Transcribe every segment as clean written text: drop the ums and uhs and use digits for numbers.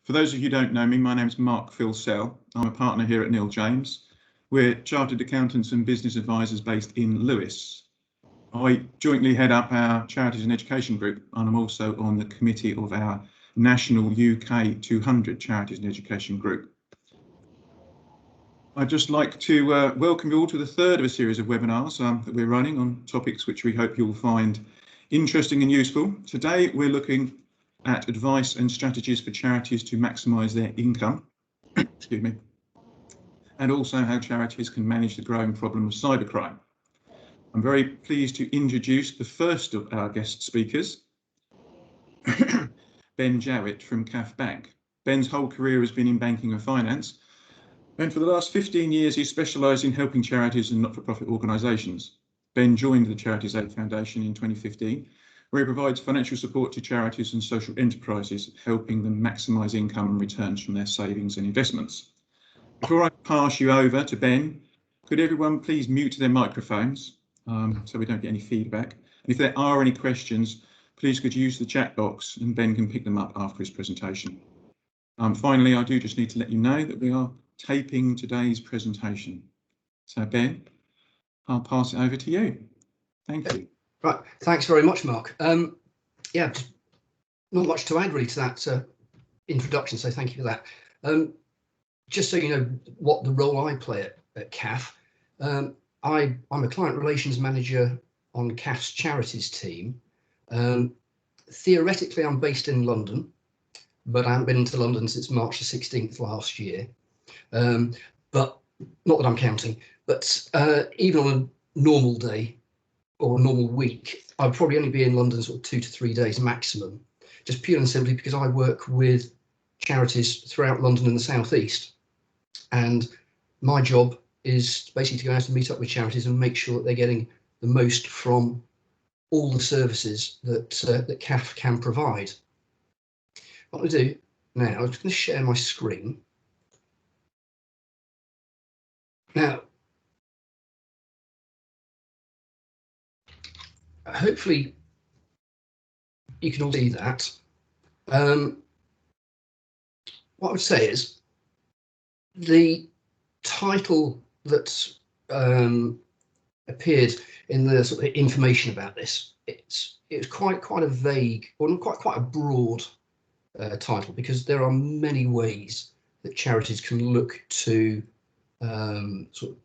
For those of you who don't know me, my name is Mark Philsell. I'm a partner here at Neil James. We're chartered accountants and business advisors based in Lewes. I jointly head up our Charities and Education Group, and I'm also on the committee of our National UK 200 Charities and Education Group. I'd just like to welcome you all to the third of a series of webinars that we're running on topics which we hope you'll find interesting and useful. Today we're looking at advice and strategies for charities to maximise their income, excuse me, and also how charities can manage the growing problem of cybercrime. I'm very pleased to introduce the first of our guest speakers, Ben Jowett from CAF Bank. Ben's whole career has been in banking and finance, and for the last 15 years he's specialised in helping charities and not-for-profit organisations. Ben joined the Charities Aid Foundation in 2015, where he provides financial support to charities and social enterprises, helping them maximise income and returns from their savings and investments. Before I pass you over to Ben, could everyone please mute their microphones so we don't get any feedback? And if there are any questions, please could use the chat box and Ben can pick them up after his presentation. Finally, I do just need to let you know that we are taping today's presentation. So Ben, I'll pass it over to you. Thank you. Right, thanks very much, Mark. Yeah, not much to add really to that introduction, so thank you for that. Just so you know what the role I play at CAF, I'm a client relations manager on CAF's charities team. Theoretically, I'm based in London, but I haven't been into London since March the 16th last year. But not that I'm counting, but even on a normal day, or a normal week, I'd probably only be in London sort of 2 to 3 days maximum, just purely and simply because I work with charities throughout London and the South East. And my job is basically to go out and meet up with charities and make sure that they're getting the most from all the services that, that CAF can provide. What I'm going to do now, I'm just going to share my screen. Now, hopefully you can all see that. What I would say is the title that appeared in the sort of information about this, it's quite a vague, or quite a broad title, because there are many ways that charities can look to sort of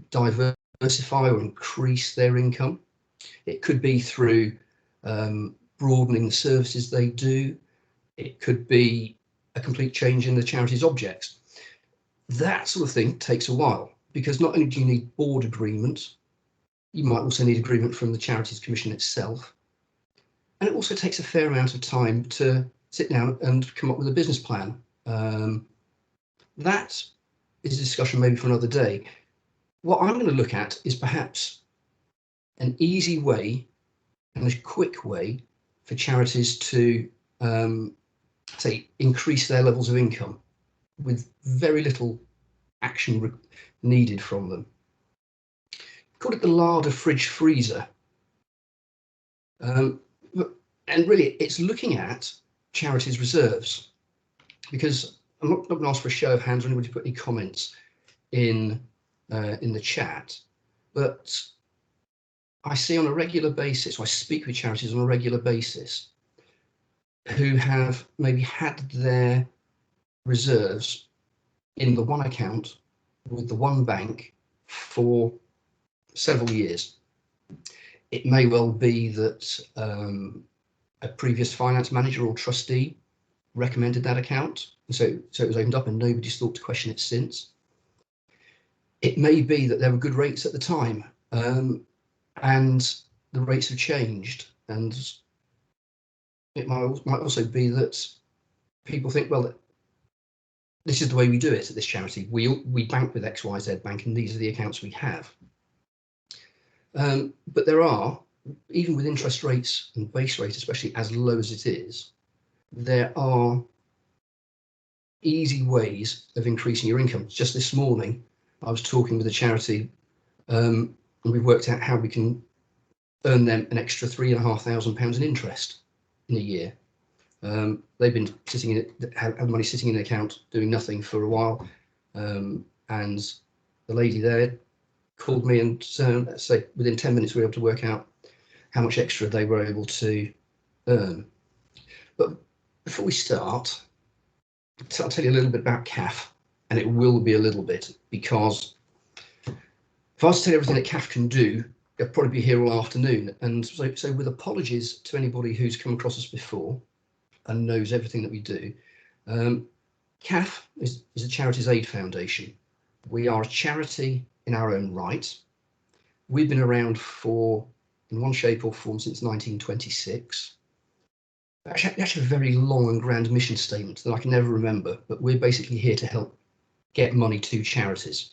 diversify or increase their income. It could be through broadening the services they do. It could be a complete change in the charity's objects. That sort of thing takes a while, because not only do you need board agreement, you might also need agreement from the Charities Commission itself. And it also takes a fair amount of time to sit down and come up with a business plan. That is a discussion maybe for another day. What I'm going to look at is perhaps an easy way and a quick way for charities to say increase their levels of income with very little action needed from them. Call it the larder fridge freezer. And really it's looking at charities' reserves, because I'm not going to ask for a show of hands or anybody to put any comments in the chat, but I see on a regular basis, or I speak with charities on a regular basis, who have maybe had their reserves in the one account with the one bank for several years. It may well be that a previous finance manager or trustee recommended that account, and so it was opened up and nobody's thought to question it since. It may be that there were good rates at the time, and the rates have changed, and it might also be that people think, well, this is the way we do it at this charity. We bank with XYZ Bank, and these are the accounts we have. But there are, even with interest rates and base rate, especially as low as it is, there are easy ways of increasing your income. Just this morning, I was talking with a charity, and we worked out how we can earn them an extra £3,500 in interest in a year. They've been sitting in it, have money sitting in an account doing nothing for a while, and the lady there called me and say within 10 minutes we were able to work out how much extra they were able to earn. But before we start, I'll tell you a little bit about CAF, and it will be a little bit, because if I was to tell you everything that CAF can do, I'd probably be here all afternoon. And so with apologies to anybody who's come across us before and knows everything that we do, CAF is a charities aid foundation. We are a charity in our own right. We've been around for, in one shape or form, since 1926. Actually a very long and grand mission statement that I can never remember, but we're basically here to help get money to charities.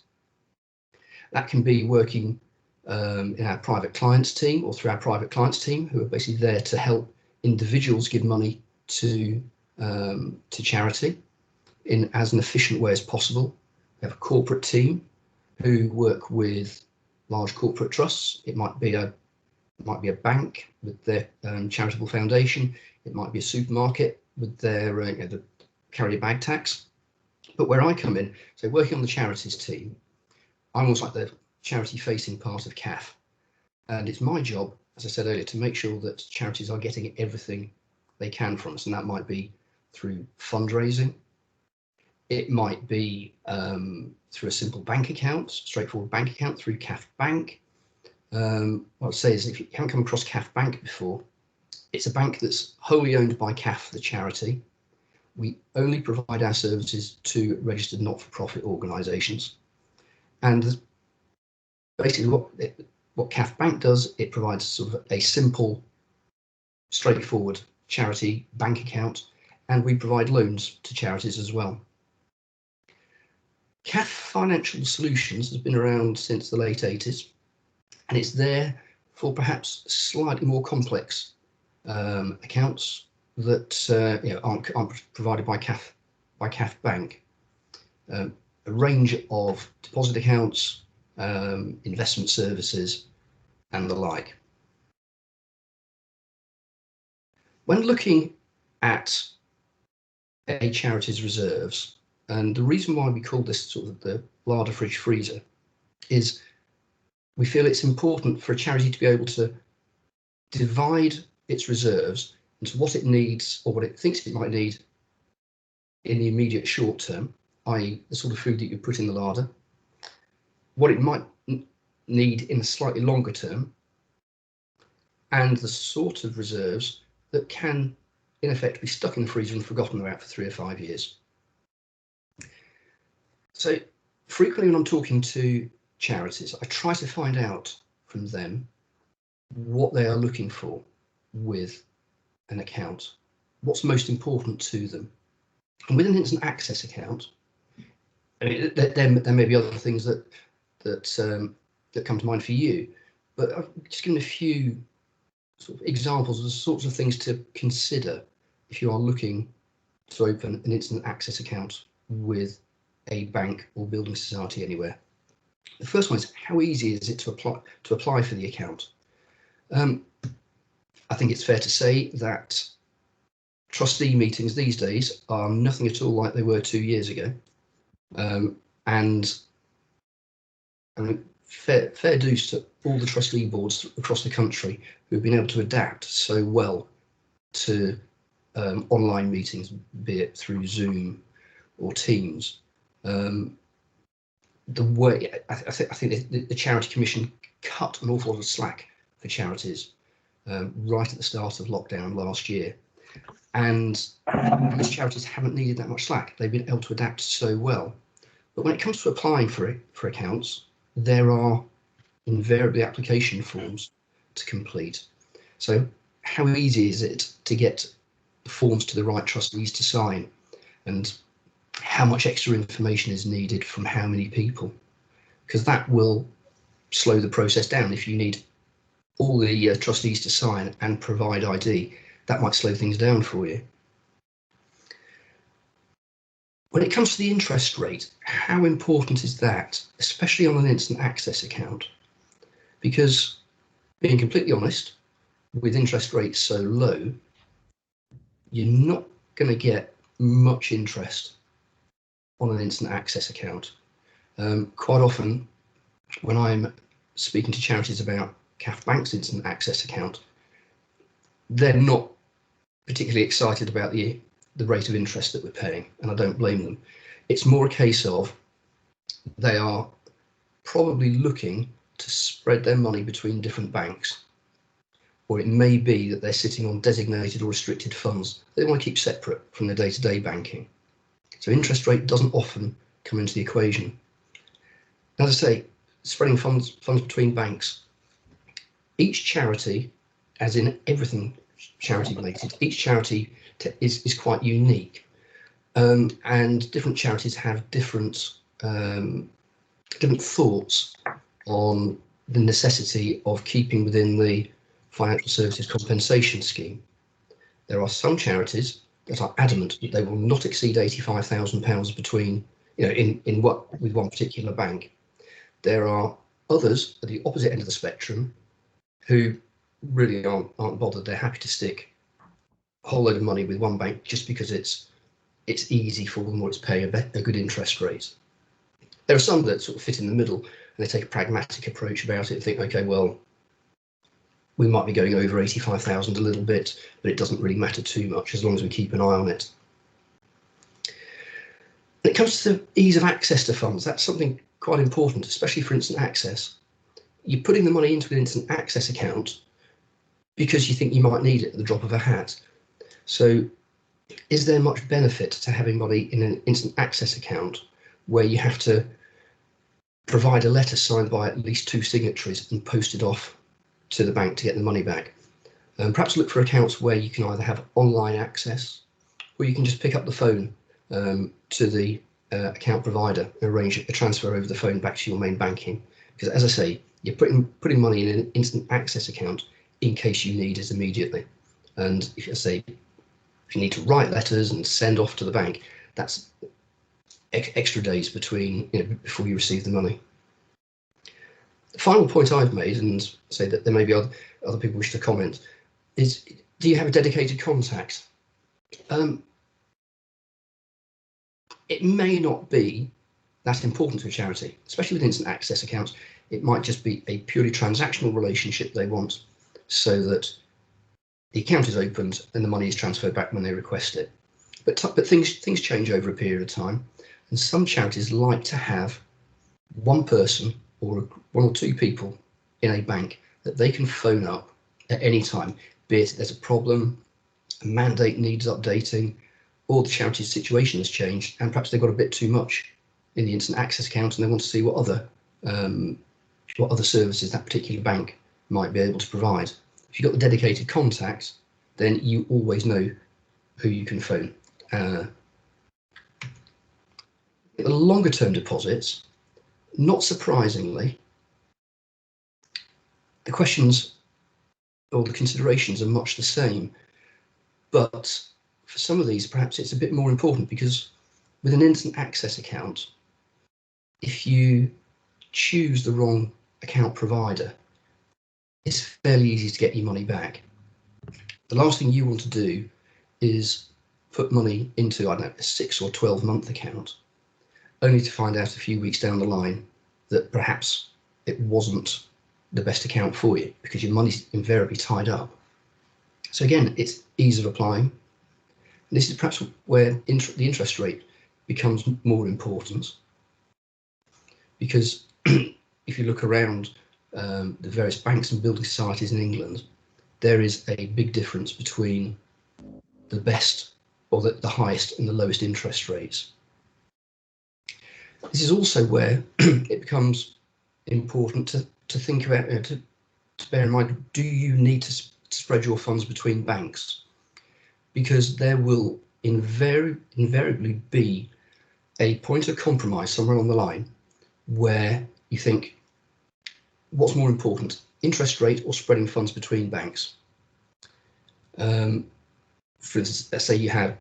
That can be working in our private clients team, or through our private clients team, who are basically there to help individuals give money to charity in as an efficient way as possible. We have a corporate team who work with large corporate trusts. It might be a bank with their charitable foundation. It might be a supermarket with their the carrier bag tax. But where I come in, so working on the charities team, I'm almost like the charity-facing part of CAF, and it's my job, as I said earlier, to make sure that charities are getting everything they can from us, and that might be through fundraising. It might be through a simple bank account, straightforward bank account through CAF Bank. What I'd say is, if you haven't come across CAF Bank before, it's a bank that's wholly owned by CAF, the charity. We only provide our services to registered not-for-profit organisations. And basically what CAF Bank does, it provides sort of a simple, straightforward charity bank account, and we provide loans to charities as well. CAF Financial Solutions has been around since the late 80s, and it's there for perhaps slightly more complex accounts that aren't provided by CAF Bank. A range of deposit accounts, investment services, and the like. When looking at a charity's reserves, and the reason why we call this sort of the larder, fridge, freezer, is we feel it's important for a charity to be able to divide its reserves into what it needs, or what it thinks it might need in the immediate short term, i.e. the sort of food that you put in the larder, what it might need in a slightly longer term, and the sort of reserves that can, in effect, be stuck in the freezer and forgotten about for 3 or 5 years. So frequently when I'm talking to charities, I try to find out from them what they are looking for with an account, what's most important to them. And with an instant access account, I mean, there may be other things that come to mind for you, but I've just given a few sort of examples of the sorts of things to consider if you are looking to open an instant access account with a bank or building society anywhere. The first one is, how easy is it to apply for the account? I think it's fair to say that trustee meetings these days are nothing at all like they were 2 years ago. And I mean, fair dues to all the trustee boards across the country who've been able to adapt so well to online meetings, be it through Zoom or Teams. The way I think the Charity Commission cut an awful lot of slack for charities right at the start of lockdown last year, and most charities haven't needed that much slack. They've been able to adapt so well. But when it comes to applying for accounts, there are invariably application forms to complete. So how easy is it to get the forms to the right trustees to sign, and how much extra information is needed from how many people? Because that will slow the process down. If you need all the trustees to sign and provide ID, that might slow things down for you. When it comes to the interest rate, how important is that, especially on an instant access account? Because, being completely honest, with interest rates so low, you're not going to get much interest on an instant access account. Quite often, when I'm speaking to charities about CAF Bank's instant access account, they're not particularly excited about the rate of interest that we're paying, and I don't blame them. It's more a case of they are probably looking to spread their money between different banks, or it may be that they're sitting on designated or restricted funds they want to keep separate from their day-to-day banking. So interest rate doesn't often come into the equation. As I say, spreading funds between banks, each charity, as in everything charity related, each charity is quite unique, and different charities have different thoughts on the necessity of keeping within the financial services compensation scheme. There are some charities that are adamant that they will not exceed £85,000 between, with one particular bank. There are others at the opposite end of the spectrum who really aren't bothered. They're happy to stick a whole load of money with one bank just because it's easy for them, or it's paying a good interest rate. There are some that sort of fit in the middle, and they take a pragmatic approach about it and think, okay, well, we might be going over 85,000 a little bit, but it doesn't really matter too much as long as we keep an eye on it. When it comes to ease of access to funds, that's something quite important, especially for instant access. You're putting the money into an instant access account because you think you might need it at the drop of a hat. So is there much benefit to having money in an instant access account where you have to provide a letter signed by at least 2 signatories and post it off to the bank to get the money back? Perhaps look for accounts where you can either have online access, or you can just pick up the phone to the account provider and arrange a transfer over the phone back to your main banking. Because as I say, you're putting money in an instant access account in case you need it immediately. And if you need to write letters and send off to the bank, that's extra days between, before you receive the money. The final point I've made, and say that there may be other people wish to comment, is, do you have a dedicated contact? It may not be that important to a charity, especially with instant access accounts. It might just be a purely transactional relationship they want, so that the account is opened and the money is transferred back when they request it. But things change over a period of time, and some charities like to have one person or one or two people in a bank that they can phone up at any time, be it there's a problem, a mandate needs updating, or the charity's situation has changed and perhaps they've got a bit too much in the instant access account and they want to see what other services that particular bank might be able to provide. If you've got the dedicated contact, then you always know who you can phone. The longer term deposits, not surprisingly, the questions or the considerations are much the same, but for some of these perhaps it's a bit more important, because with an instant access account, if you choose the wrong account provider, it's fairly easy to get your money back. The last thing you want to do is put money into, I don't know, a 6 or 12 month account, only to find out a few weeks down the line that perhaps it wasn't the best account for you because your money's invariably tied up. So again, it's ease of applying. This is perhaps where the interest rate becomes more important, because if you look around the various banks and building societies in England, there is a big difference between the best, or the highest and the lowest interest rates. This is also where it becomes important to think about, to bear in mind, do you need to spread your funds between banks? Because there will invariably be a point of compromise somewhere on the line where you think, what's more important, interest rate or spreading funds between banks? For instance, let's say you have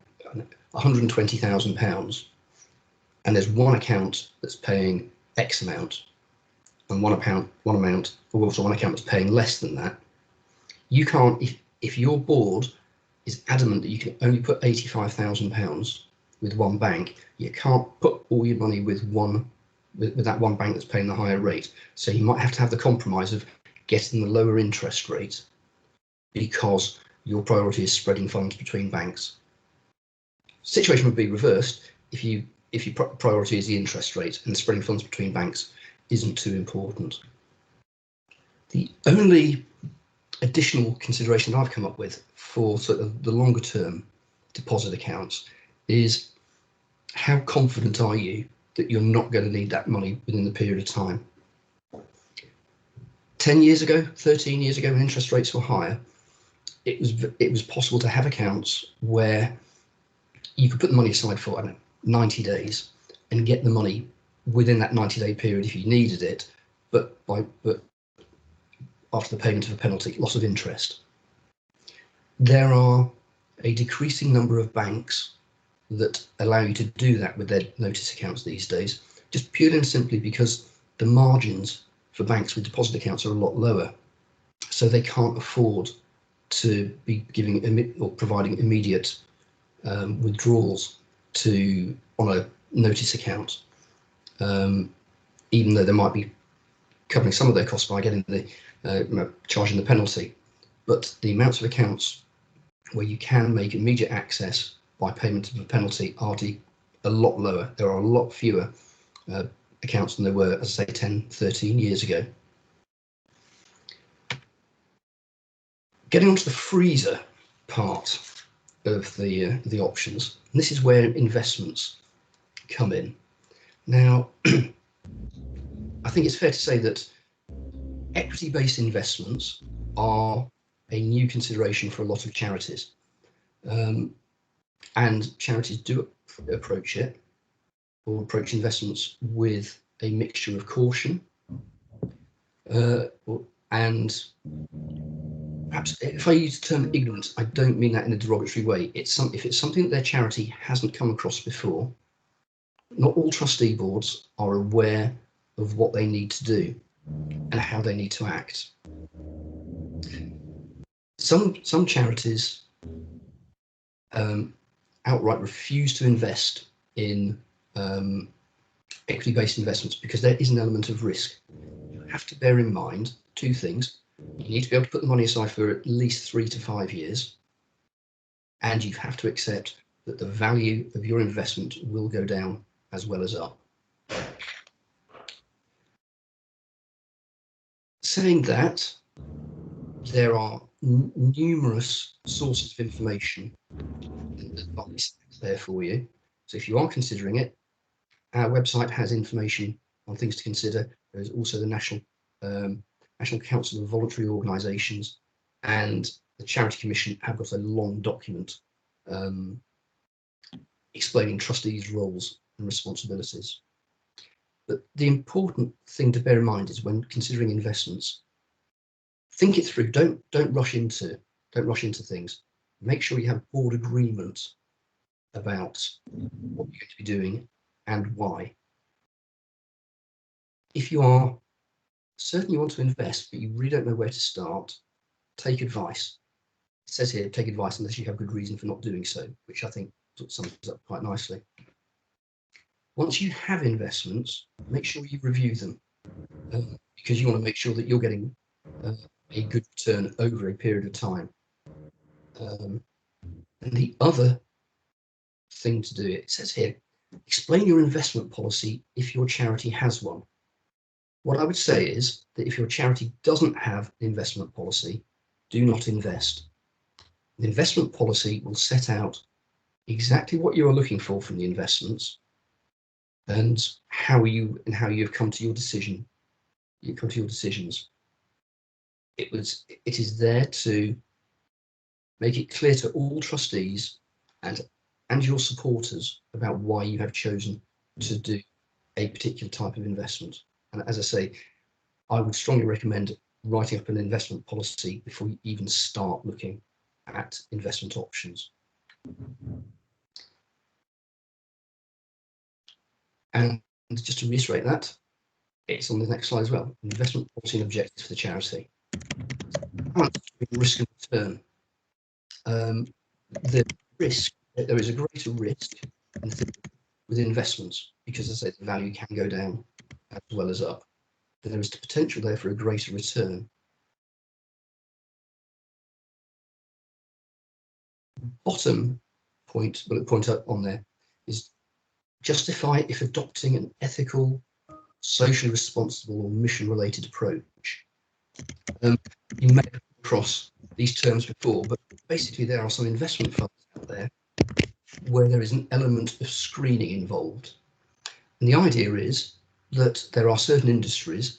£120,000 and there's one account that's paying X amount and one account that's paying less than that. You can't, if you're bored is adamant that you can only put £85,000 with one bank. You can't put all your money with that one bank that's paying the higher rate. So you might have to have the compromise of getting the lower interest rate because your priority is spreading funds between banks. Situation would be reversed if your priority is the interest rate and spreading funds between banks isn't too important. The only additional consideration I've come up with for sort of the longer term deposit accounts is how confident are you that you're not going to need that money within the period of time. 10 years ago, 13 years ago, when interest rates were higher, it was possible to have accounts where you could put the money aside for, I don't know, 90 days and get the money within that 90-day period if you needed it, but after the payment of a penalty, loss of interest. There are a decreasing number of banks that allow you to do that with their notice accounts these days, just purely and simply because the margins for banks with deposit accounts are a lot lower. So they can't afford to be giving or providing immediate withdrawals on a notice account, even though they might be covering some of their costs by getting the charging the penalty. But the amounts of accounts where you can make immediate access by payment of a penalty are a lot lower. There are a lot fewer accounts than there were, as I say, 10, 13 years ago. Getting onto the freezer part of the options, and this is where investments come in. Now, I think it's fair to say that equity-based investments are a new consideration for a lot of charities, and charities do approach it or approach investments with a mixture of caution and perhaps, if I use the term ignorance, I don't mean that in a derogatory way. If it's something that their charity hasn't come across before, not all trustee boards are aware of what they need to do and how they need to act. Some charities outright refuse to invest in equity-based investments because there is an element of risk. You have to bear in mind two things. You need to be able to put the money aside for at least 3 to 5 years, and you have to accept that the value of your investment will go down as well as up. Saying that, there are numerous sources of information that might be there for you. So if you are considering it, our website has information on things to consider. There's also the National Council of Voluntary Organisations and the Charity Commission have got a long document explaining trustees' roles and responsibilities. But the important thing to bear in mind is when considering investments, think it through. Don't rush into things. Make sure you have board agreement about what you're going to be doing and why. If you are certain you want to invest, but you really don't know where to start, take advice. It says here, take advice unless you have good reason for not doing so, which I think sums up quite nicely. Once you have investments, make sure you review them because you want to make sure that you're getting a good return over a period of time. And the other thing to do, it says here, explain your investment policy if your charity has one. What I would say is that if your charity doesn't have an investment policy, do not invest. The investment policy will set out exactly what you are looking for from the investments and how you have come to your decision. You come to your decisions. It is there to make it clear to all trustees and your supporters about why you have chosen to do a particular type of investment. And as I say, I would strongly recommend writing up an investment policy before you even start looking at investment options. And just to reiterate that, it's on the next slide as well. Investment policy and objectives for the charity. Risk and return. the risk, there is a greater risk with investments, because as I say, the value can go down as well as up. But there is the potential there for a greater return. Bottom point, bullet point up on there, is justify if adopting an ethical, socially responsible or mission-related approach. You may have come across these terms before, but basically there are some investment funds out there where there is an element of screening involved. And the idea is that there are certain industries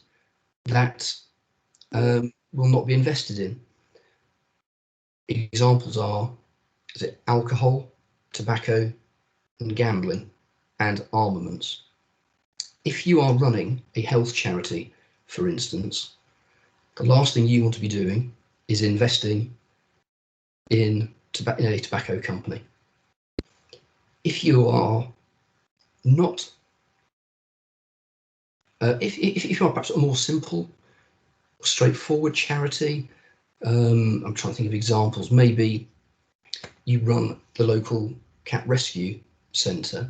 that will not be invested in. Examples are, is it alcohol, tobacco, and gambling, and armaments. If you are running a health charity, for instance, the last thing you want to be doing is investing in a tobacco company. If you are not, if you are perhaps a more simple, straightforward charity, I'm trying to think of examples. Maybe you run the local cat rescue centre.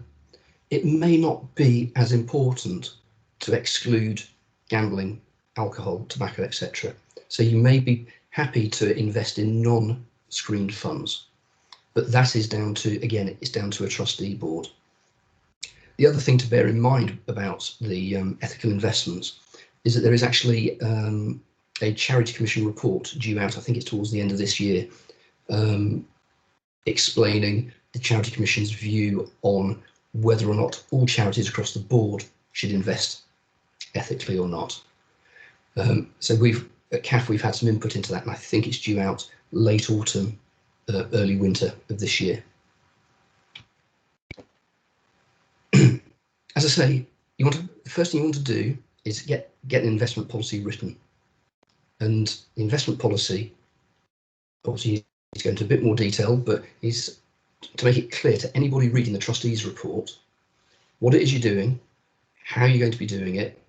It may not be as important to exclude gambling, alcohol, tobacco, etc. So you may be happy to invest in non-screened funds, but that is down to, again, it's down to a trustee board. The other thing to bear in mind about the ethical investments is that there is actually a Charity Commission report due out, I think it's towards the end of this year, explaining the Charity Commission's view on whether or not all charities across the board should invest ethically or not. So at CAF we've had some input into that, and I think it's due out late autumn, early winter of this year. As I say, the first thing you want to do is get an investment policy written, and the investment policy obviously is going into a bit more detail, but is to make it clear to anybody reading the trustees report what it is you're doing, how you're going to be doing it,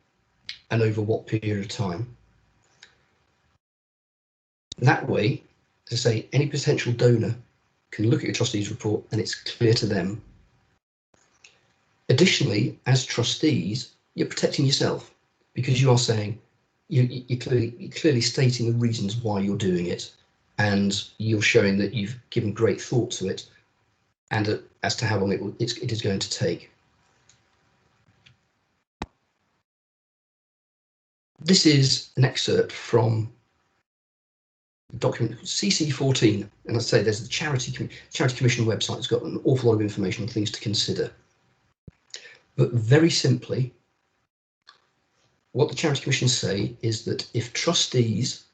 and over what period of time. That way, as I say, any potential donor can look at your trustees report and it's clear to them. Additionally, as trustees, you're protecting yourself, because you are saying, you're clearly stating the reasons why you're doing it, and you're showing that you've given great thought to it, and as to how long it is going to take. This is an excerpt from a document CC14, and as I say, there's the Charity Commission website. It's got an awful lot of information on things to consider. But very simply, what the Charity Commission say is that if trustees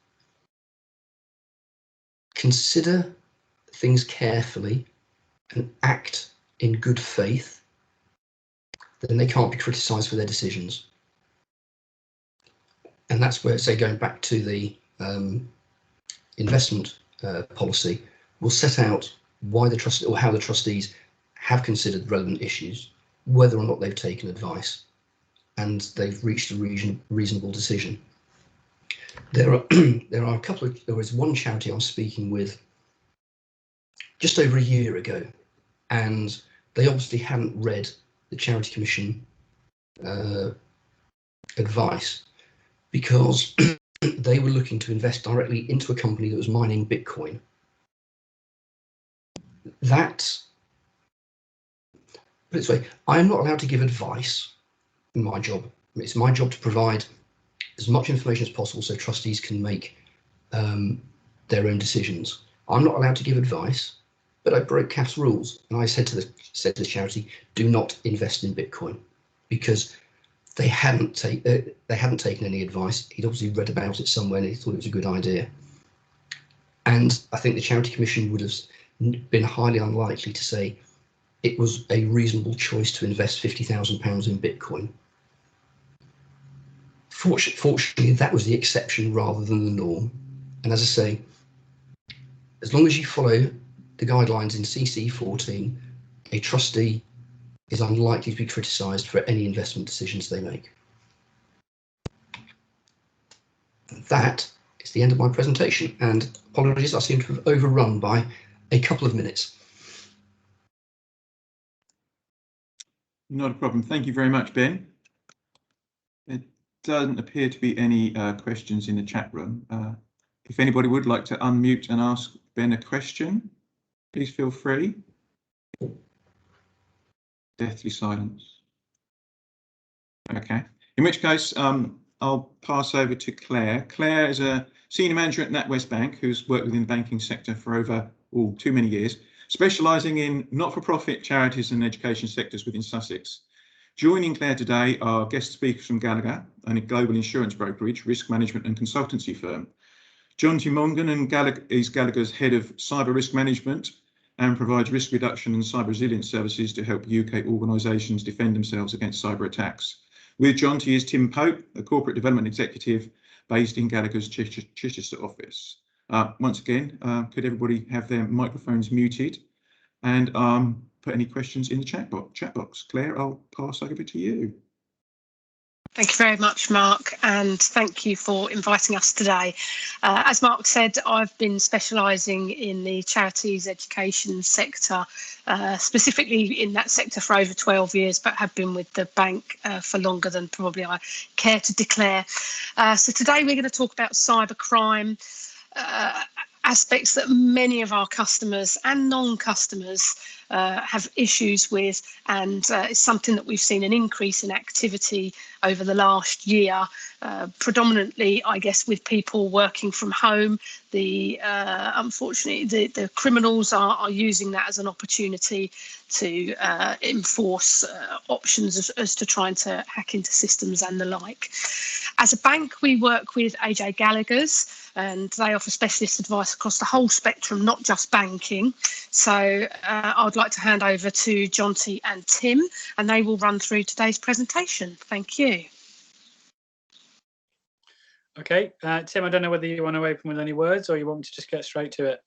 consider things carefully and act in good faith, then they can't be criticised for their decisions. And that's where, say, going back to the investment policy, will set out why the trustee, or how the trustees have considered relevant issues, whether or not they've taken advice, and they've reached a reasonable decision. There are there was one charity I was speaking with just over a year ago, and they obviously hadn't read the Charity Commission advice, because they were looking to invest directly into a company that was mining Bitcoin. That, put it this way, I am not allowed to give advice in my job. It's my job to provide as much information as possible so trustees can make their own decisions. I'm not allowed to give advice, but I broke CAF's rules, and I said to the charity, do not invest in Bitcoin, because they hadn't taken any advice. He'd obviously read about it somewhere and he thought it was a good idea. And I think the Charity Commission would have been highly unlikely to say it was a reasonable choice to invest £50,000 in Bitcoin. Fortunately, that was the exception rather than the norm. And as I say, as long as you follow the guidelines in CC14, a trustee is unlikely to be criticised for any investment decisions they make. That is the end of my presentation, and apologies, I seem to have overrun by a couple of minutes. Not a problem. Thank you very much, Ben. There doesn't appear to be any questions in the chat room. If anybody would like to unmute and ask Ben a question, please feel free. Deathly silence. Okay. In which case, I'll pass over to Claire. Claire is a senior manager at NatWest Bank who's worked within the banking sector for over too many years, specialising in not-for-profit charities and education sectors within Sussex. Joining Claire today are guest speakers from Gallagher, a global insurance brokerage, risk management and consultancy firm. Jonty Mongan is Gallagher's head of cyber risk management and provides risk reduction and cyber resilience services to help UK organisations defend themselves against cyber attacks. With Jonty is Tim Pope, a corporate development executive based in Gallagher's Chichester office. Once again, could everybody have their microphones muted and put any questions in the chat box. Claire, I'll pass over to you. Thank you very much, Mark, and thank you for inviting us today. As Mark said, I've been specialising in the charities education sector, specifically in that sector for over 12 years, but have been with the bank for longer than probably I care to declare. So today we're going to talk about cybercrime, aspects that many of our customers and non-customers have issues with, and it's something that we've seen an increase in activity over the last year, predominantly, I guess, with people working from home. Unfortunately, the criminals are using that as an opportunity to enforce options as to trying to hack into systems and the like. As a bank, we work with AJ Gallagher's, and they offer specialist advice across the whole spectrum, not just banking. So I'd like to hand over to Jonty and Tim, and they will run through today's presentation. Thank you. Okay, Tim, I don't know whether you want to open with any words or you want me to just get straight to it.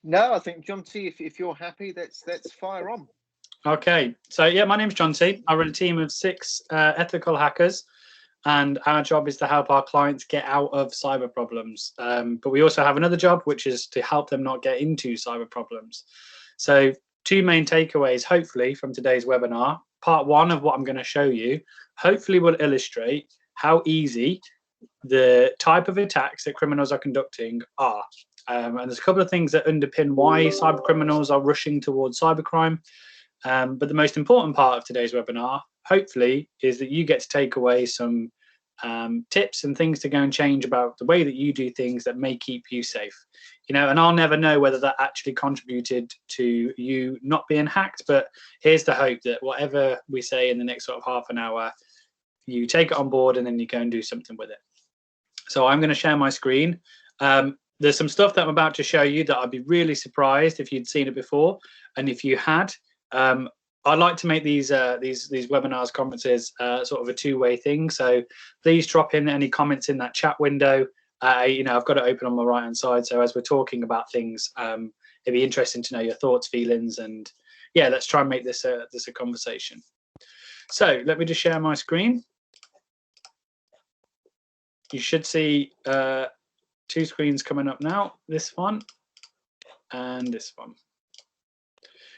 No, I think, Jonty, if you're happy, let's fire on. Okay, so yeah, my name's Jonty. I run a team of 6 ethical hackers, and our job is to help our clients get out of cyber problems. But we also have another job, which is to help them not get into cyber problems. So 2 main takeaways, hopefully, from today's webinar. Part 1 of what I'm going to show you, hopefully will illustrate how easy the type of attacks that criminals are conducting are. And there's a couple of things that underpin why cyber criminals are rushing towards cybercrime. But the most important part of today's webinar, hopefully, is that you get to take away some tips and things to go and change about the way that you do things that may keep you safe. You know, and I'll never know whether that actually contributed to you not being hacked, but here's the hope that whatever we say in the next sort of half an hour, you take it on board and then you go and do something with it. So I'm going to share my screen. There's some stuff that I'm about to show you that I'd be really surprised if you'd seen it before. And if you had, I like to make these webinars, conferences, sort of a two-way thing. So please drop in any comments in that chat window. You know, I've got it open on my right-hand side. So as we're talking about things, it'd be interesting to know your thoughts, feelings, and yeah, let's try and make this a conversation. So let me just share my screen. You should see 2 screens coming up now, this one and this one.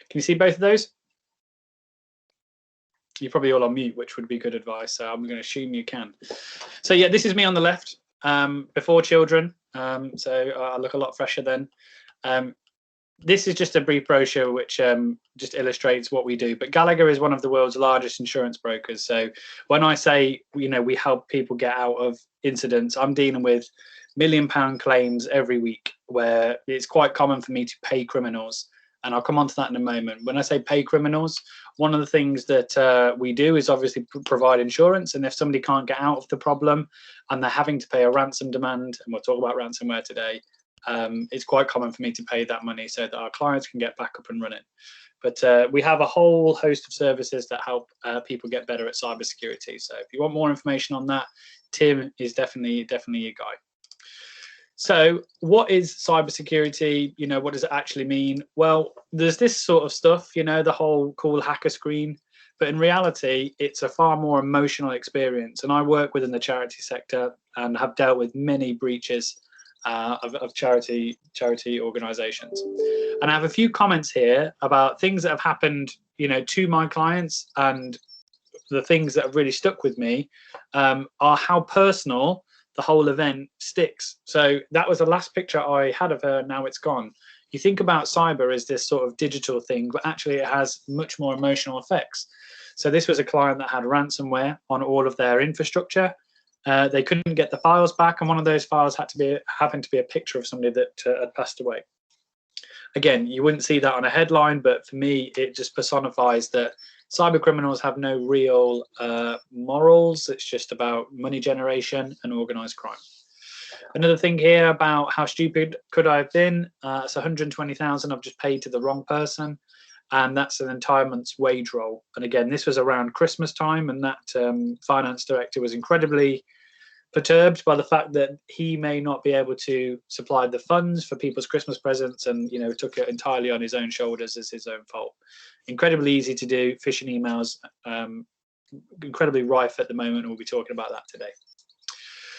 Can you see both of those? You're probably all on mute, which would be good advice, so I'm going to assume you can. So yeah, this is me on the left, before children, so I look a lot fresher then. This is just a brief brochure which just illustrates what we do. But Gallagher is one of the world's largest insurance brokers. So when I say, you know, we help people get out of incidents, I'm dealing with £1 million claims every week where it's quite common for me to pay criminals. And I'll come on to that in a moment. When I say pay criminals, one of the things that we do is obviously provide insurance. And if somebody can't get out of the problem and they're having to pay a ransom demand, and we'll talk about ransomware today, it's quite common for me to pay that money so that our clients can get back up and running. But we have a whole host of services that help people get better at cybersecurity. So if you want more information on that, Tim is definitely your guy. So what is cybersecurity? You know, what does it actually mean? Well, there's this sort of stuff, you know, the whole cool hacker screen. But in reality, it's a far more emotional experience. And I work within the charity sector and have dealt with many breaches of charity organisations. And I have a few comments here about things that have happened, you know, to my clients, and the things that have really stuck with me are how personal the whole event sticks. So that was the last picture I had of her. Now it's gone. You think about cyber as this sort of digital thing, but actually it has much more emotional effects. So this was a client that had ransomware on all of their infrastructure. They couldn't get the files back, and one of those files happened to be a picture of somebody that had passed away. Again, you wouldn't see that on a headline, but for me, it just personifies that cyber criminals have no real morals. It's just about money generation and organized crime. Another thing here about how stupid could I have been? It's 120,000 I've just paid to the wrong person, and that's an entire month's wage roll. And again, this was around Christmas time, and that finance director was incredibly perturbed by the fact that he may not be able to supply the funds for people's Christmas presents, and, you know, took it entirely on his own shoulders as his own fault. Incredibly easy to do. Phishing emails, incredibly rife at the moment, and we'll be talking about that today.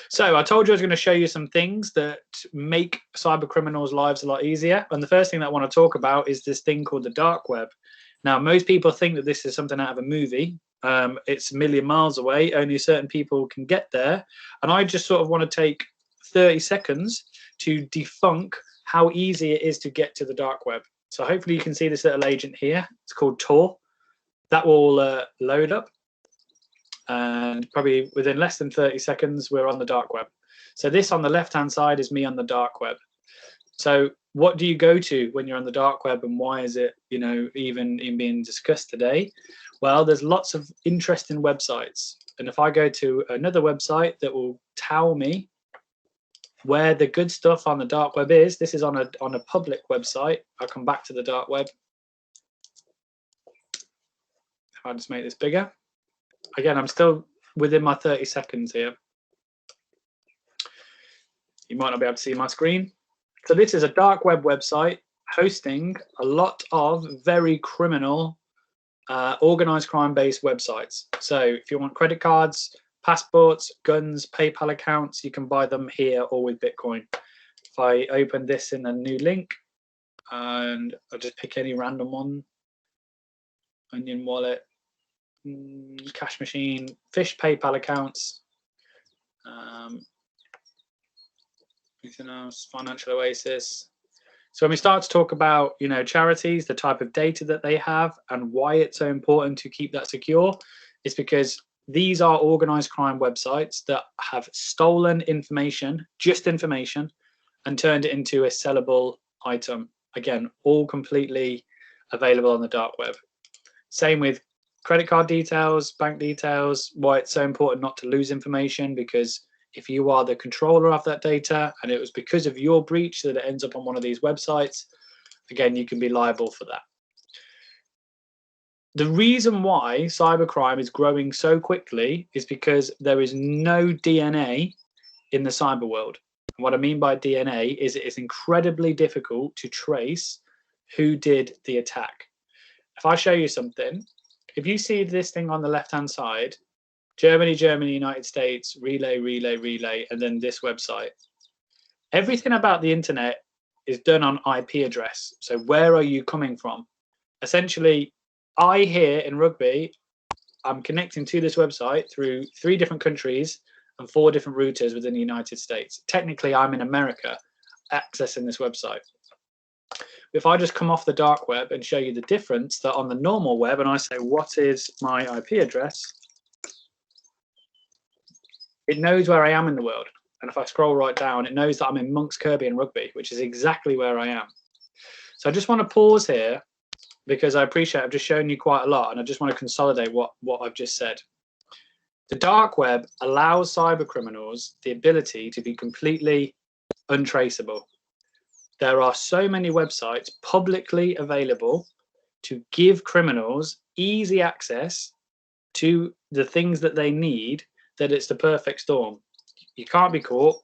So I told you I was going to show you some things that make cyber criminals' lives a lot easier. And the first thing that I want to talk about is this thing called the dark web. Now, most people think that this is something out of a movie. It's a million miles away. Only certain people can get there. And I just sort of want to take 30 seconds to debunk how easy it is to get to the dark web. So hopefully you can see this little agent here. It's called Tor. That will load up. And probably within less than 30 seconds, we're on the dark web. So this on the left-hand side is me on the dark web. So what do you go to when you're on the dark web, and why is it, you know, even being discussed today? Well, there's lots of interesting websites. And if I go to another website that will tell me where the good stuff on the dark web is, this is on a public website. I'll come back to the dark web. I'll just make this bigger. Again, I'm still within my 30 seconds here. You might not be able to see my screen. So this is a dark web website hosting a lot of very criminal, organized crime-based websites. So if you want credit cards, passports, guns, PayPal accounts, you can buy them here or with Bitcoin. If I open this in a new link, and I'll just pick any random one, Onion Wallet, cash machine, fish PayPal accounts, anything else, Financial Oasis. So when we start to talk about, you know, charities, the type of data that they have and why it's so important to keep that secure, is because these are organized crime websites that have stolen information, just information, and turned it into a sellable item. Again, all completely available on the dark web. Same with credit card details, bank details, why it's so important not to lose information, because if you are the controller of that data and it was because of your breach that it ends up on one of these websites, again, you can be liable for that. The reason why cybercrime is growing so quickly is because there is no DNA in the cyber world. And what I mean by DNA is it is incredibly difficult to trace who did the attack. If I show you something, if you see this thing on the left-hand side, Germany, United States, relay, and then this website. Everything about the internet is done on IP address. So where are you coming from? Essentially, I here in Rugby, I'm connecting to this website through 3 different countries and 4 different routers within the United States. Technically, I'm in America accessing this website. If I just come off the dark web and show you the difference, that on the normal web, and I say, what is my IP address? It knows where I am in the world. And if I scroll right down, it knows that I'm in Monks, Kirby and Rugby, which is exactly where I am. So I just want to pause here because I appreciate I've just shown you quite a lot, and I just want to consolidate what I've just said. The dark web allows cyber criminals the ability to be completely untraceable. There are so many websites publicly available to give criminals easy access to the things that they need, that it's the perfect storm. You can't be caught,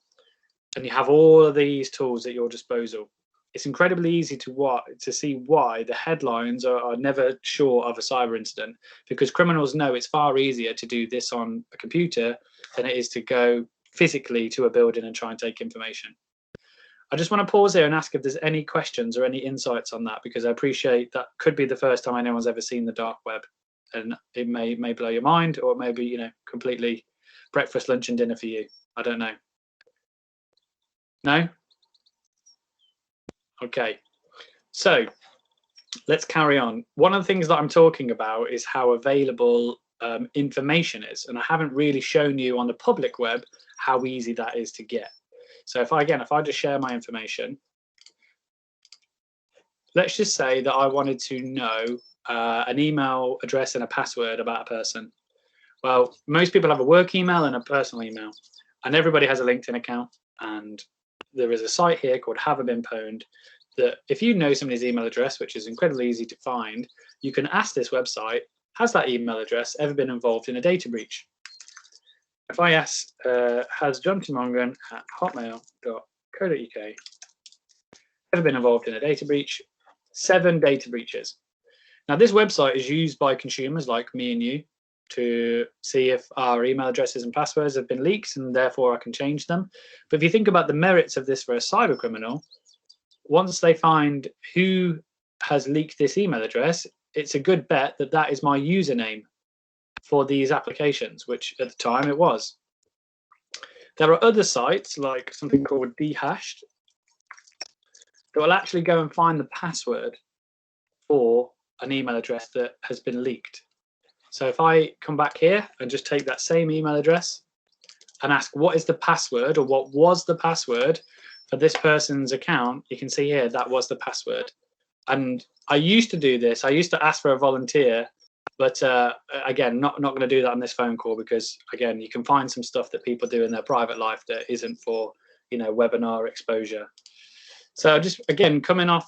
and you have all of these tools at your disposal. It's incredibly easy to see why the headlines are never sure of a cyber incident, because criminals know it's far easier to do this on a computer than it is to go physically to a building and try and take information. I just want to pause here and ask if there's any questions or any insights on that, because I appreciate that could be the first time anyone's ever seen the dark web, and it may blow your mind, or it may be, you know, completely breakfast, lunch and dinner for you. I don't know. No? Okay. So let's carry on. One of the things that I'm talking about is how available information is, and I haven't really shown you on the public web how easy that is to get. So if I just share my information, let's just say that I wanted to know an email address and a password about a person. Well, most people have a work email and a personal email, and everybody has a LinkedIn account, and there is a site here called Have I Been Pwned that if you know somebody's email address, which is incredibly easy to find, you can ask this website, has that email address ever been involved in a data breach? If I ask, has John Timongan at hotmail.co.uk ever been involved in a data breach? 7 data breaches. Now, this website is used by consumers like me and you to see if our email addresses and passwords have been leaked, and therefore I can change them. But if you think about the merits of this for a cyber criminal, once they find who has leaked this email address, it's a good bet that that is my username for these applications, which at the time it was. There are other sites like something called Dehashed that will actually go and find the password for an email address that has been leaked. So if I come back here and just take that same email address and ask what is the password, or what was the password for this person's account, you can see here that was the password. And I used to do this. I used to ask for a volunteer, but again, not going to do that on this phone call, because again, you can find some stuff that people do in their private life that isn't for, you know, webinar exposure. So just again, coming off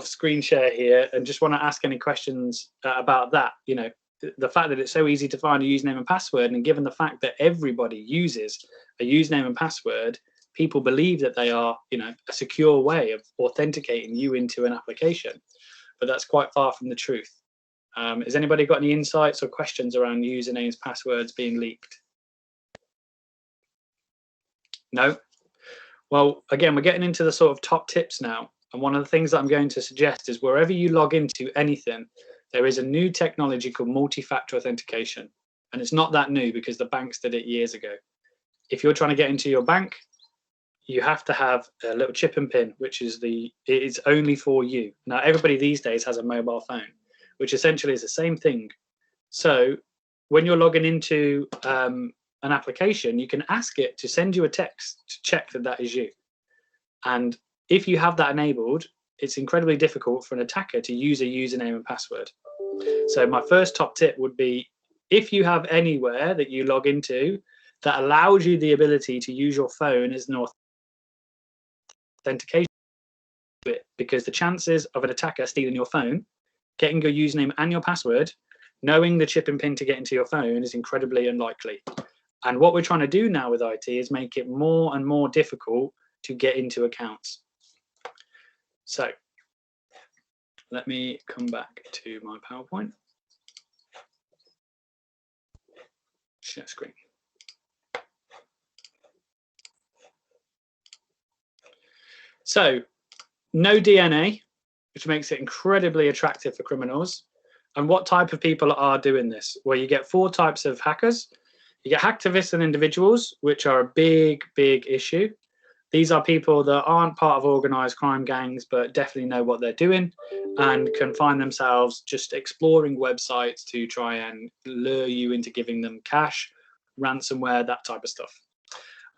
screen share here, and just want to ask any questions about that. You know, the fact that it's so easy to find a username and password, and given the fact that everybody uses a username and password, people believe that they are, you know, a secure way of authenticating you into an application, but that's quite far from the truth. Has anybody got any insights or questions around usernames, passwords being leaked? No? Well, again, we're getting into the sort of top tips now. And one of the things that I'm going to suggest is wherever you log into anything, there is a new technology called multi-factor authentication. And it's not that new because the banks did it years ago. If you're trying to get into your bank, you have to have a little chip and pin, which is it's only for you. Now, everybody these days has a mobile phone, which essentially is the same thing. So when you're logging into an application, you can ask it to send you a text to check that that is you. And if you have that enabled, it's incredibly difficult for an attacker to use a username and password. So my first top tip would be, if you have anywhere that you log into that allows you the ability to use your phone as an authentication, because the chances of an attacker stealing your phone, getting your username and your password, knowing the chip and pin to get into your phone is incredibly unlikely. And what we're trying to do now with IT is make it more and more difficult to get into accounts. So let me come back to my PowerPoint. Share screen. So no DNA, which makes it incredibly attractive for criminals. And what type of people are doing this? Well, you get 4 types of hackers. You get hacktivists and individuals, which are a big, big issue. These are people that aren't part of organized crime gangs, but definitely know what they're doing and can find themselves just exploring websites to try and lure you into giving them cash, ransomware, that type of stuff.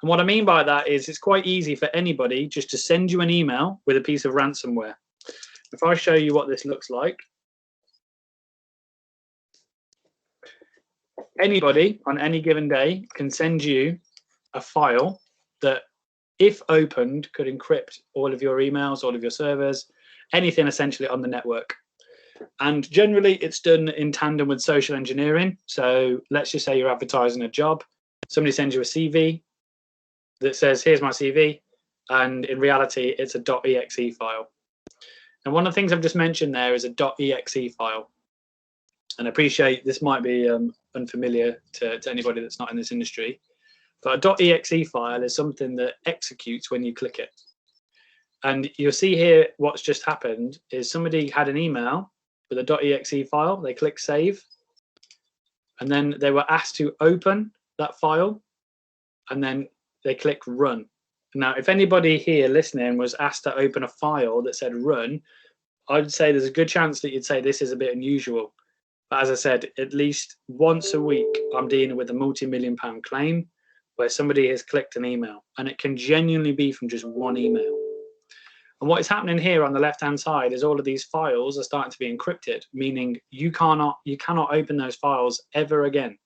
And what I mean by that is it's quite easy for anybody just to send you an email with a piece of ransomware. If I show you what this looks like, anybody on any given day can send you a file that, if opened, could encrypt all of your emails, all of your servers, anything essentially on the network. And generally it's done in tandem with social engineering. So let's just say you're advertising a job. Somebody sends you a CV that says, here's my CV. And in reality, it's a .exe file. And one of the things I've just mentioned there is a .exe file. And I appreciate this might be unfamiliar to anybody that's not in this industry. But a .exe file is something that executes when you click it. And you'll see here what's just happened is somebody had an email with a .exe file. They click save, and then they were asked to open that file, and then they click run. Now, if anybody here listening was asked to open a file that said run, I'd say there's a good chance that you'd say this is a bit unusual. But as I said, at least once a week, I'm dealing with a multi-million-pound claim where somebody has clicked an email, and it can genuinely be from just one email. And what is happening here on the left-hand side is all of these files are starting to be encrypted, meaning you cannot open those files ever again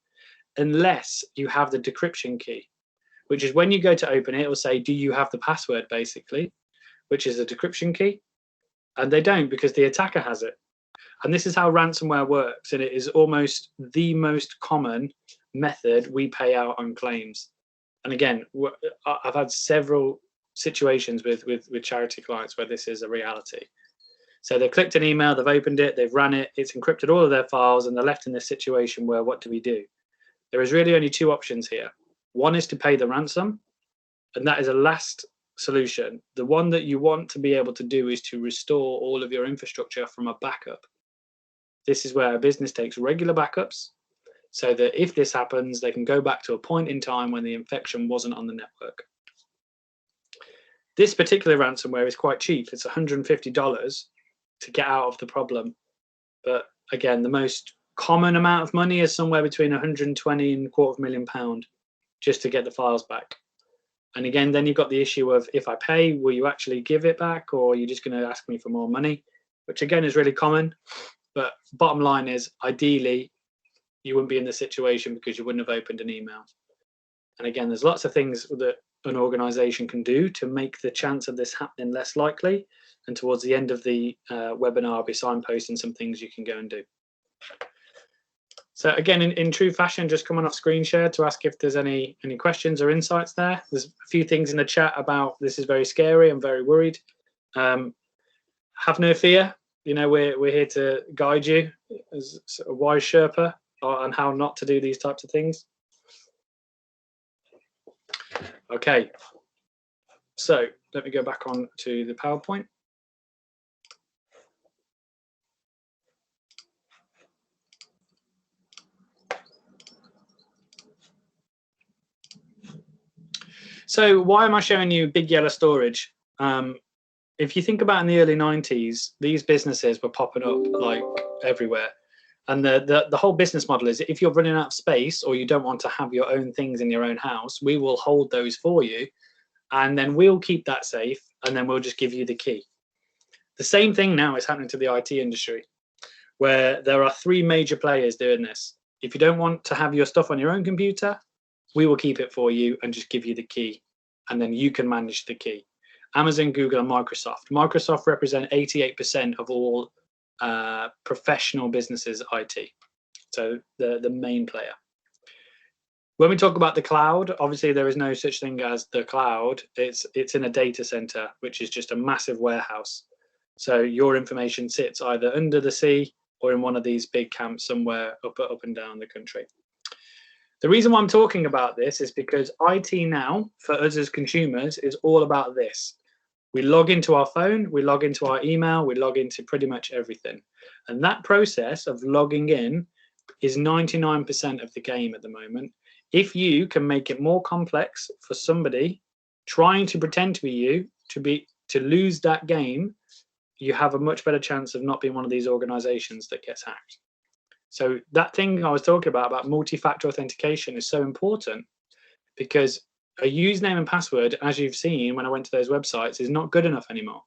unless you have the decryption key, which is when you go to open it, it will say, do you have the password, basically, which is a decryption key. And they don't, because the attacker has it. And this is how ransomware works. And it is almost the most common method we pay out on claims. And again, I've had several situations with charity clients where this is a reality. So they've clicked an email, they've opened it, they've ran it, it's encrypted all of their files, and they're left in this situation where what do we do? There is really only two options here. One is to pay the ransom, and that is a last solution. The one that you want to be able to do is to restore all of your infrastructure from a backup. This is where a business takes regular backups so that if this happens, they can go back to a point in time when the infection wasn't on the network. This particular ransomware is quite cheap. It's $150 to get out of the problem. But again, the most common amount of money is somewhere between 120 and £250,000 just to get the files back. And again, then you've got the issue of, if I pay, will you actually give it back, or are you just going to ask me for more money? Which again is really common. But bottom line is, ideally, you wouldn't be in this situation because you wouldn't have opened an email. And again, there's lots of things that an organization can do to make the chance of this happening less likely. And towards the end of the webinar, I'll be signposting some things you can go and do. So again, in true fashion, just coming off screen share to ask if there's any questions or insights there. There's a few things in the chat about this is very scary. I'm very worried. Have no fear. You know, we're here to guide you as a wise Sherpa on how not to do these types of things. Okay, so let me go back on to the PowerPoint. So why am I showing you big yellow storage? If you think about in the early 90s, these businesses were popping up like everywhere. And the whole business model is, if you're running out of space or you don't want to have your own things in your own house, we will hold those for you. And then we'll keep that safe, and then we'll just give you the key. The same thing now is happening to the IT industry, where there are three major players doing this. If you don't want to have your stuff on your own computer, we will keep it for you and just give you the key, and then you can manage the key. Amazon, Google, and Microsoft. Microsoft represent 88% of all professional businesses IT. So the main player. When we talk about the cloud, obviously there is no such thing as the cloud. It's in a data center, which is just a massive warehouse. So your information sits either under the sea or in one of these big camps somewhere up and down the country. The reason why I'm talking about this is because IT now, for us as consumers, is all about this. We log into our phone, we log into our email, we log into pretty much everything. And that process of logging in is 99% of the game at the moment. If you can make it more complex for somebody trying to pretend to be you, to lose that game, you have a much better chance of not being one of these organizations that gets hacked. So that thing I was talking about multi-factor authentication is so important, because a username and password, as you've seen when I went to those websites, is not good enough anymore.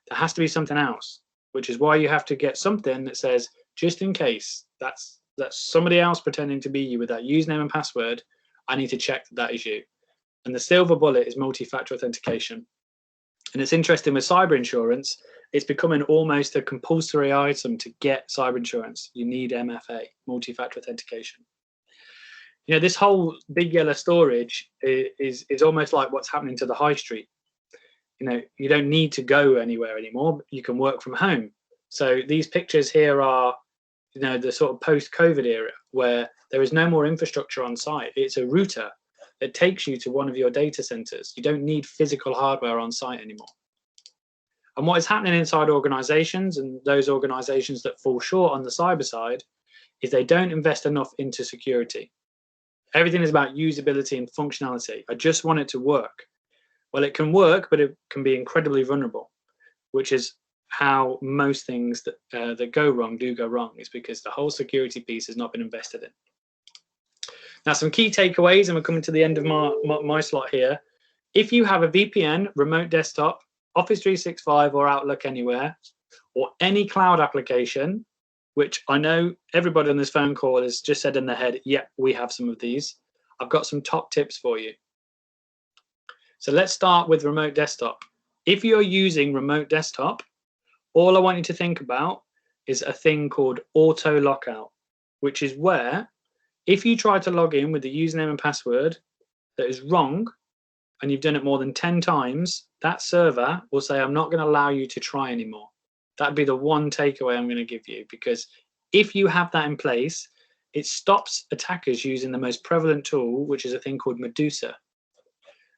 There has to be something else, which is why you have to get something that says, just in case that's somebody else pretending to be you with that username and password, I need to check that is you. And the silver bullet is multi-factor authentication. And it's interesting with cyber insurance, it's becoming almost a compulsory item to get cyber insurance. You need MFA, multi-factor authentication. You know, this whole big yellow storage is almost like what's happening to the high street. You know, you don't need to go anywhere anymore. You can work from home. So these pictures here are, you know, the sort of post-COVID era where there is no more infrastructure on site. It's a router. that takes you to one of your data centers. You don't need physical hardware on site anymore. And what is happening inside organizations, and those organizations that fall short on the cyber side, is they don't invest enough into security. Everything is about usability and functionality. I just want it to work. Well, it can work, but it can be incredibly vulnerable, which is how most things that go wrong do go wrong, is because the whole security piece has not been invested in. Now, some key takeaways, and we're coming to the end of my slot here. If you have a VPN, remote desktop, Office 365 or Outlook Anywhere, or any cloud application, which I know everybody on this phone call has just said in their head, yep, we have some of these. I've got some top tips for you. So let's start with remote desktop. If you're using remote desktop, all I want you to think about is a thing called auto lockout, which is where if you try to log in with the username and password that is wrong, and you've done it more than 10 times, that server will say, I'm not going to allow you to try anymore. That'd be the one takeaway I'm going to give you, because if you have that in place, it stops attackers using the most prevalent tool, which is a thing called Medusa.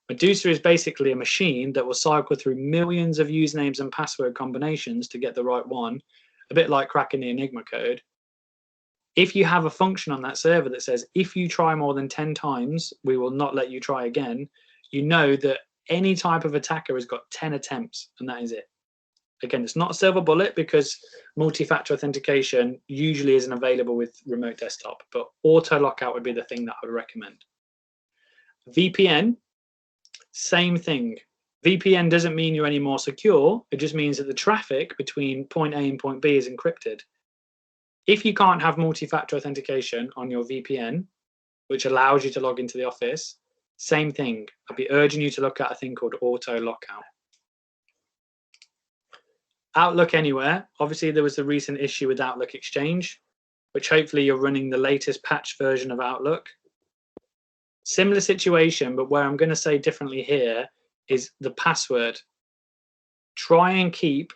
Medusa is basically a machine that will cycle through millions of usernames and password combinations to get the right one, a bit like cracking the Enigma code. If you have a function on that server that says, if you try more than 10 times, we will not let you try again, you know that any type of attacker has got 10 attempts, and that is it. Again, it's not a silver bullet because multi-factor authentication usually isn't available with remote desktop, but auto lockout would be the thing that I would recommend. VPN, same thing. VPN doesn't mean you're any more secure. It just means that the traffic between point A and point B is encrypted. If you can't have multi-factor authentication on your VPN, which allows you to log into the office, same thing. I'd be urging you to look at a thing called auto lockout. Outlook Anywhere. Obviously, there was the recent issue with Outlook Exchange, which hopefully you're running the latest patch version of Outlook. Similar situation, but where I'm going to say differently here is the password. Try and keep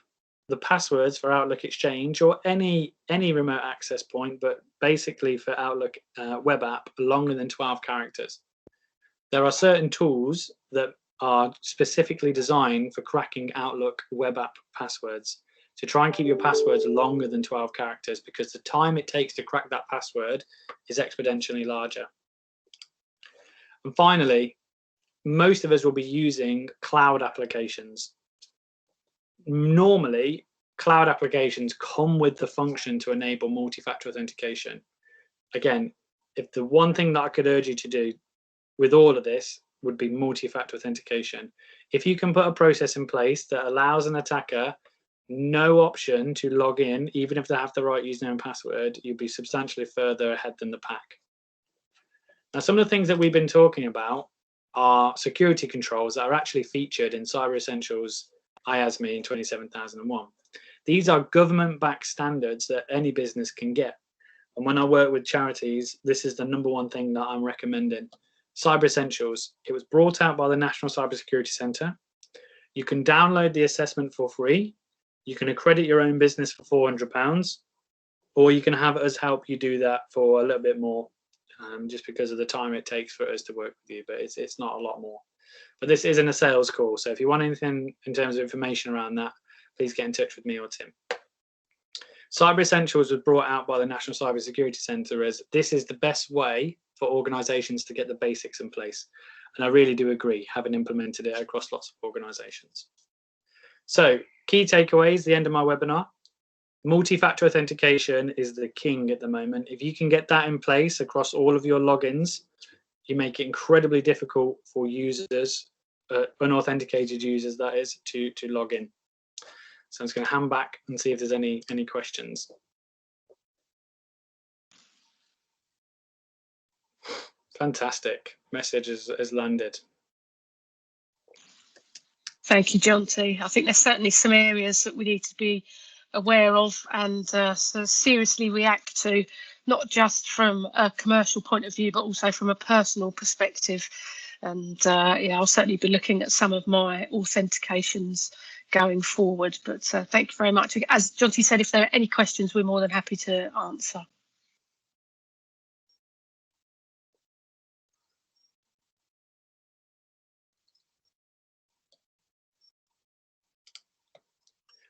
the passwords for Outlook Exchange or any remote access point, but basically for Outlook web app, longer than 12 characters. There are certain tools that are specifically designed for cracking Outlook web app passwords. So try and keep your passwords longer than 12 characters, because the time it takes to crack that password is exponentially larger. And finally, most of us will be using cloud applications. Normally, cloud applications come with the function to enable multi-factor authentication. Again, if the one thing that I could urge you to do with all of this would be multi-factor authentication. If you can put a process in place that allows an attacker no option to log in, even if they have the right username and password, you'll be substantially further ahead than the pack. Now, some of the things that we've been talking about are security controls that are actually featured in Cyber Essentials IASME in 27001. These are government-backed standards that any business can get. And when I work with charities, this is the #1 thing that I'm recommending. Cyber Essentials. It was brought out by the National Cybersecurity Centre. You can download the assessment for free. You can accredit your own business for £400, or you can have us help you do that for a little bit more, just because of the time it takes for us to work with you, but it's not a lot more. But this isn't a sales call, so if you want anything in terms of information around that, please get in touch with me or Tim. Cyber Essentials was brought out by the National Cybersecurity Centre as this is the best way for organisations to get the basics in place. And I really do agree, having implemented it across lots of organisations. So, key takeaways, the end of my webinar. Multi-factor authentication is the king at the moment. If you can get that in place across all of your logins, you make it incredibly difficult for users, unauthenticated users that is, to log in. So I'm just going to hand back and see if there's any questions. Fantastic. Message has landed. Thank you, Jonty. I think there's certainly some areas that we need to be aware of and so seriously react to, not just from a commercial point of view, but also from a personal perspective. And yeah, I'll certainly be looking at some of my authentications going forward. But thank you very much. As Jonty said, if there are any questions, we're more than happy to answer.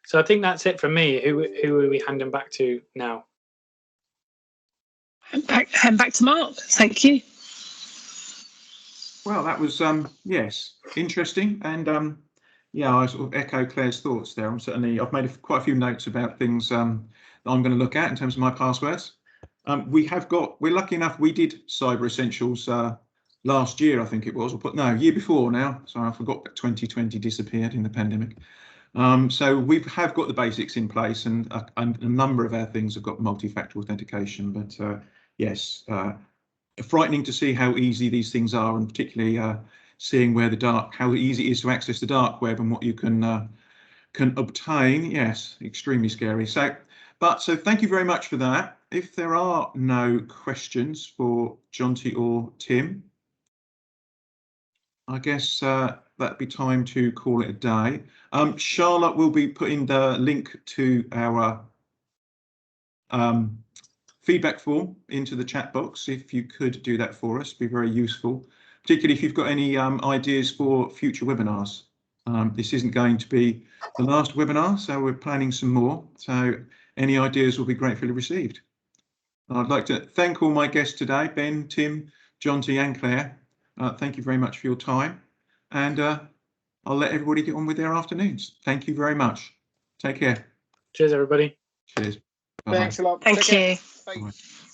So I think that's it from me. Who are we handing back to now? Hand back to Mark. Thank you. Well, that was yes, interesting, and yeah, I sort of echo Claire's thoughts there. I've made quite a few notes about things that I'm going to look at in terms of my passwords. We're lucky enough, we did Cyber Essentials last year, I think it was, year before now. So I forgot that 2020 disappeared in the pandemic. So we have got the basics in place, and a number of our things have got multi-factor authentication. But yes, frightening to see how easy these things are, and particularly seeing how easy it is to access the dark web and what you can obtain. Yes, extremely scary. So thank you very much for that. If there are no questions for Jonty or Tim, I guess that'd be time to call it a day. Charlotte will be putting the link to our feedback form into the chat box. If you could do that for us, be very useful, particularly if you've got any ideas for future webinars. This isn't going to be the last webinar, so we're planning some more. So any ideas will be gratefully received. I'd like to thank all my guests today, Ben, Tim, Jonty and Claire. Thank you very much for your time, and I'll let everybody get on with their afternoons. Thank you very much. Take care. Cheers, everybody. Cheers. Bye-bye. Thanks a lot. Thank Take care. you. Bye. Bye.